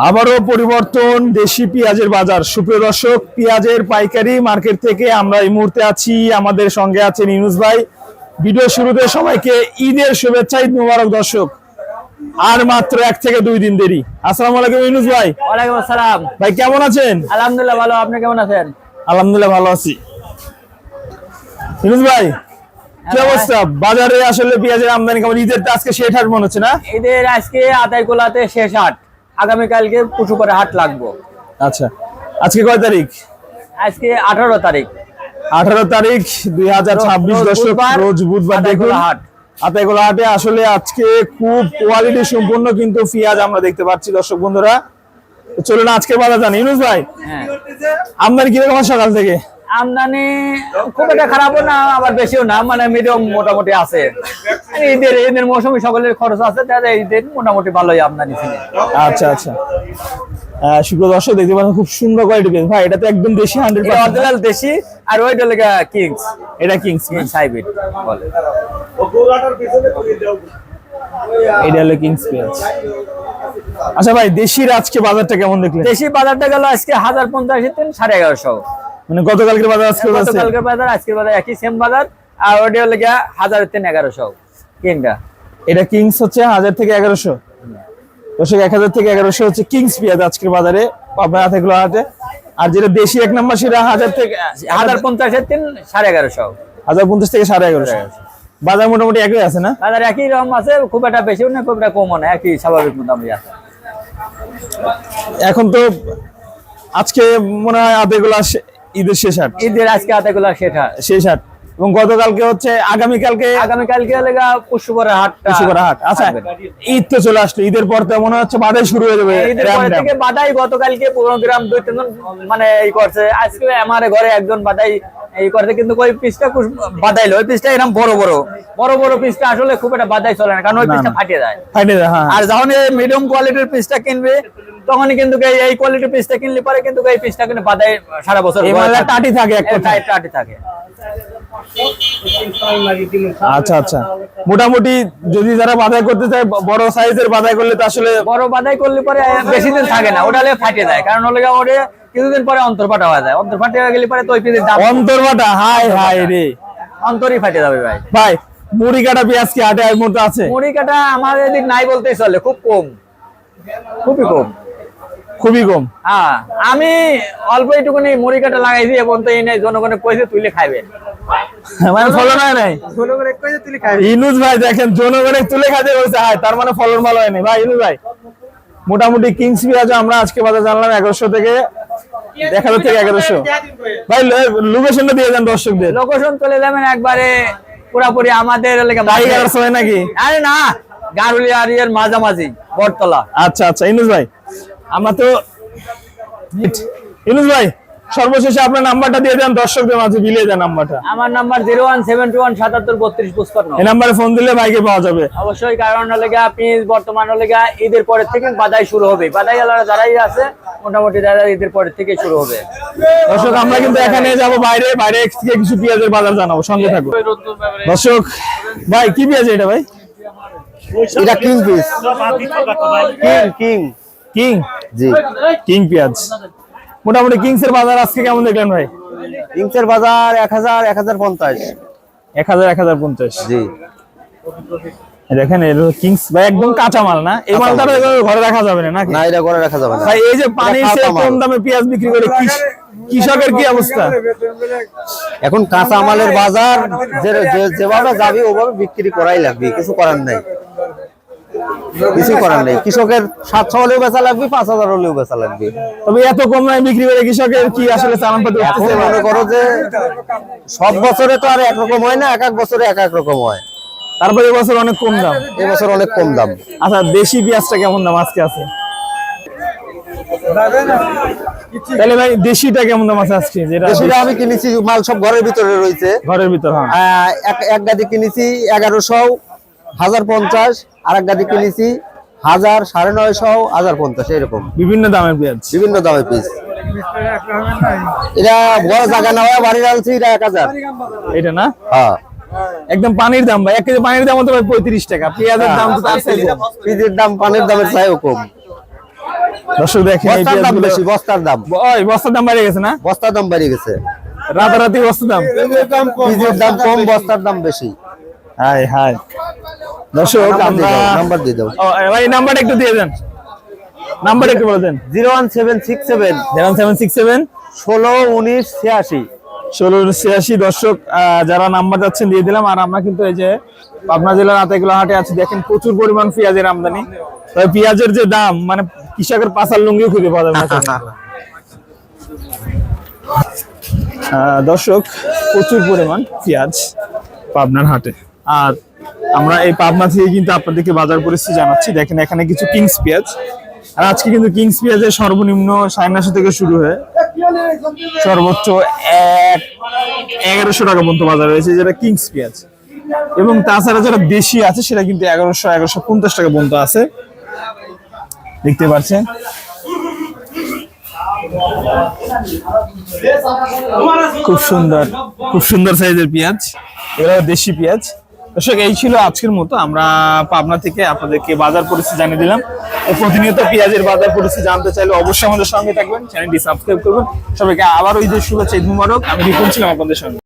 আবারও পরিবর্তন দেশি পেঁয়াজের বাজার। সুপ্রিয় দর্শক, পেঁয়াজের পাইকারি মার্কেট থেকে আমরা এই মুহূর্তে আছি। আমাদের সঙ্গে আছেন ইউনুস ভাই। ভিডিও শুরুতে সবাইকে ঈদের শুভেচ্ছা, ঈদ মুবারক। দর্শক, আর মাত্র 1 থেকে 2 দিন দেরি। আসসালামু আলাইকুম ইউনুস ভাই। ওয়ালাইকুম আসসালাম ভাই, কেমন আছেন? আলহামদুলিল্লাহ ভালো, আপনি কেমন আছেন? আলহামদুলিল্লাহ ভালো আছি। ইউনুস ভাই, কি অবস্থা বাজারে? আসলে পেঁয়াজের আমদানি কেমন? ঈদের আজকে শেষ হাট মনে হচ্ছে না? ঈদের আজকে আতাইকুলাতে শেষ হাট, আগামীকালকে পুষুপাড়া হাট লাগবো। আচ্ছা, আজকে কয় তারিখ? আজকে 18 তারিখ 18 তারিখ 2026 দর্শক, রোজ বুধবার। দেখুন হাট আতাইকুলা হাটে আসলে আজকে খুব কোয়ালিটি সম্পন্ন কিন্তু পেঁয়াজ আমরা দেখতে পাচ্ছি দর্শক বন্ধুরা। চলুন আজকে বাজার জানি। ইউনুস ভাই, হ্যাঁ, আমদানি কিরকম সকাল থেকে? আমদানি খুব একটা খারাপও না, আবার বেশিও না, মানে মিডিয়াম মোটামুটি আছে। ঈদের মৌসুমে সকলের খরচ আছে, তাহলে ঈদের মোটামুটি ভালোই আমদানি ছিল। আচ্ছা আচ্ছা, সুপ্রিয় দর্শক দেখতে পাচ্ছেন খুব সুন্দর কোয়ালিটি পেঁয়াজ। ভাই, এটা তো একদম দেশি 100% অরিজিনাল দেশি, আর ওইটা লেগে কিংস। এটা কিংস হাইব্রিড বলে। এটা হলো কিংস পেঁয়াজ। আচ্ছা ভাই, দেশির আজকে বাজারটা কেমন দেখলেন? দেশি বাজারটা গেল আজকে 1050 থেকে 1150। মানে গতকালকের বাজার আজকে আছে? গতকালকের বাজার আজকের বাজার একই সেম বাজার, আর ওটা হলো গিয়া 1000 থেকে 1100 কিংটা। এটা কিংস হচ্ছে 1000 থেকে 1100। দর্শক, 1000 থেকে 1100 হচ্ছে কিংস পেঁয়াজ আজকের বাজারে পাবনা আতাইকুলা হাটে। আর যেটা দেশি 1 নম্বর সেটা 1000 থেকে 1050 থেকে 1150। 1050 থেকে 1150। বাজার মোটামুটি একই আছে না? বাজার একই রকম আছে, খুব একটা বেশিও না, খুব একটা কমও না, একই স্বাভাবিক মোটামুটি আছে। এখন তো আজকে মনে হয় আতাইকুলা ঈদের শেষ হাট। ঈদের আজকে আতাইকুলা শেষ হাট, এবং গতকালকে হচ্ছে আগামীকালকে লেগা পুষ্পরা হাট। আচ্ছা, ঈদ তো চলে আসলো। ঈদের পর তো মনে হচ্ছে বাদাই শুরু হয়ে যাবে। ঈদের পর থেকে বাদাই গতকালকে 15 গ্রাম 2-3 জন মানে এই করছে। আজকে আমার ঘরে একজন বাদাই এই করতে, কিন্তু ওই পিসটা বাদাইলো, ওই পিসটা এরকম বড় পিসটা আসলে খুব একটা বাদাই চলে না, কারণ ওই পিসটা ফাটিয়ে যায়। হ্যাঁ। আর যখন মিডিয়াম কোয়ালিটির পিসটা কিনবে, তখনই কিন্তু এই কোয়ালিটির পিসটা কিনলে পরে কিন্তু এই পিসটা কিন্তু বাদাই সারা বছর টাটি থাকে, টাটি থাকে। আচ্ছা আচ্ছা, মোটামুটি যদি যারা বাদাই করতে চায় বড় সাইজের বাদাই করলে তো আসলে বড় বাদাই করলে পরে বেশি দিন থাকে না, ওটা ফাটিয়ে যায়। কারণ ওটা কিছুদিন পরে অন্তর্পাটা হয়ে যায়। অন্তর্পাটা হয়ে গেলে পরে তো ওই পিসের দাম অন্তর্পাটা হাই রে, অন্তরই ফাটে যাবে ভাই। ভাই, মুড়ি কাটা পেঁয়াজ কি হাটে এর মধ্যে আছে? মুড়ি কাটা আমাদের এদিক নাই বলতেই চলে, খুব কম, খুবই কম। হ্যাঁ, আমি অল্প একটুখানি মুড়ি কাটা লাগাইছি এবং তো এই জনগণের কইছে তুলে খাইবে, মানে ফলন হয় নাই। জনগণের কইছে তুলে খাইবে। ইনুস ভাই দেখেন, জনগণের তুলে খাইতে বলছে, হাই, তার মানে ফলন ভালো হয়নি। ভাই ইনুস ভাই, মোটামুটি কিংস পেঁয়াজ আমরা আজকে বাজার জানলাম 1100 থেকে 1000 থেকে 1100। ভাই, লোকেশনটা দিয়ে দেন দর্শকদের। লোকেশন চলে যাবেন একবারে পুরাপুরি আমাদের নাকি? আরে না, গারুলিয়া আর এর মাঝামাঝি বটতলা। আচ্ছা আচ্ছা, ইনুস ভাই, আমরা তো ইনুস ভাই সর্বশেষে আপনার নাম্বারটা দিয়ে দেন, দর্শকদের মাঝে বিলিয়ে দেন নাম্বারটা। আমার নাম্বার 01721773255। এই নাম্বারে ফোন দিলে ভাইকে পাওয়া যাবে অবশ্যই। কারণ আপনি বর্তমান ঈদের পরের থেকে বাদাই শুরু হবে, বাদাই আলাদা যারাই আছে মোটামুটি যারা ঈদের পরের থেকে শুরু হবে। দর্শক, আমরা কিন্তু এখানে যাব বাইরে থেকে কিছু পেঁয়াজের বাজার জানাবো, সঙ্গে থাকুন দর্শক। ভাই, কি পেঁয়াজ এটা? ভাই, এটা কিং পিস, কিং জি, কিং পেঁয়াজ। মোটামুটি কিংস এর বাজার আজকে কেমন দেখলেন ভাই? কিংস এর বাজার 1000 1050 1050 জি। দেখেন, এর কিংস ভাই একদম কাঁচা মাল না? এই মালটা ঘরে রাখা যাবে না নাকি? না, এটা ঘরে রাখা যাবে না ভাই। এই যে পানির চেয়ে কম দামে পেঁয়াজ বিক্রি করে কৃষকের কি অবস্থা? এখন কাঁচা মালের বাজার যেভাবে যাবে ওভাবে বিক্রি করাই লাগবে, কিছু করার নাই। কৃষকের 700 হলেও বেচা লাগবে, 5000 হলেও বেচা লাগবে। তবে এত কম দামে বিক্রি করে কৃষকের কি আসলে চালান পাতি উঠতেছে? মনে করো যে সব বছরে তো আর একরকম হয় না, এক এক বছরে এক এক রকম হয়। তারপরে এবছর অনেক কম দাম, এবছর অনেক কম দাম। আচ্ছা, দেশি পেঁয়াজটা কেমন দাম আজকে আছে? তাহলে ভাই, দেশিটা কেমন দাম আছে আজকে? দেশিটা আমি কিনেছি, মাল সব ঘরের ভিতরে রয়েছে, ঘরের ভিতর। এক গাড়ি কিনেছি 1100 1050, আর এক গাড়ি কিনেছি 1000 950 1050, এরকম বিভিন্ন দামের পেঁয়াজ, বিভিন্ন দামের পিস। এটা বড় জায়গা না হয় বাড়ির আনছি, এটা 1000। এটা না? হ্যাঁ, একদম পানির দাম ভাই, 1 কেজি পানির দাম হতে ভাই 35 টাকা, পেঁয়াজের দাম তো তার চাইতে কম। পিজের দাম পানির দামের চাইও কম। দর্শক দেখেন এই বস্তার দাম পেঁয়াজগুলো- বেশি, বস্তার দাম, ওই বস্তার দাম বেড়ে গেছে না, বস্তার দাম বেড়ে গেছে। রাতারাতি বস্তার দাম। পিজের দাম কম, বস্তার দাম বেশি। হাই হাই দর্শক নাম্বার দিয়ে আমরা দাও, নাম্বার দিয়ে দাও। ও, ভাই নাম্বারটা একটু দিয়ে দেন, নাম্বার একটু বলে দেন। 01767 0767 16 19 86। 1686। দর্শক যারা নাম্বার যাচ্ছেন দিয়ে দিলাম। আর আমরা কিন্তু এই যে পাবনা জেলার আতাইকুলা হাটে আছি, দেখেন প্রচুর পরিমাণ পেঁয়াজের আমদানি। তবে পেঁয়াজের যে দাম, মানে কৃষকের পাশার লুঙ্গিও খুঁজে পাওয়া যাবে না। দর্শক প্রচুর পরিমাণ পেঁয়াজ পাবনার হাটে। আর আমরা এই পাবনা থেকে কিন্তু আপনাদেরকে বাজার পরিস্থিতি জানাচ্ছি। দেখেন এখানে কিছু কিংস পেঁয়াজ, আর আজকে কিন্তু কিংস পেঁয়াজের সর্বনিম্ন 950 থেকে শুরু হয়ে সর্বোচ্চ 1100 টাকা পর্যন্ত বাজার রয়েছে, যেটা কিংস পেঁয়াজ। এবং তাছাড়া যারা দেশি আছে সেটা কিন্তু 1150 টাকা পর্যন্ত আছে, দেখতে পাচ্ছেন। খুব সুন্দর, খুব সুন্দর সাইজের পেঁয়াজ, এগুলো দেশি পেঁয়াজ। দর্শক এই ছিল আজকের মতো, আমরা পাবনা থেকে আপনাদেরকে বাজার পরিস্থিতি জানিয়ে দিলাম। প্রতিনিয়ত পেঁয়াজের বাজার পরিস্থিতি জানতে চাইলে অবশ্যই আমাদের সঙ্গে থাকবেন, চ্যানেলটি সাবস্ক্রাইব করবেন। সবাইকে আবারও ঈদের শুভেচ্ছা, ঈদ মুবারক। আমি রিপন ছিলাম আপনাদের সঙ্গে।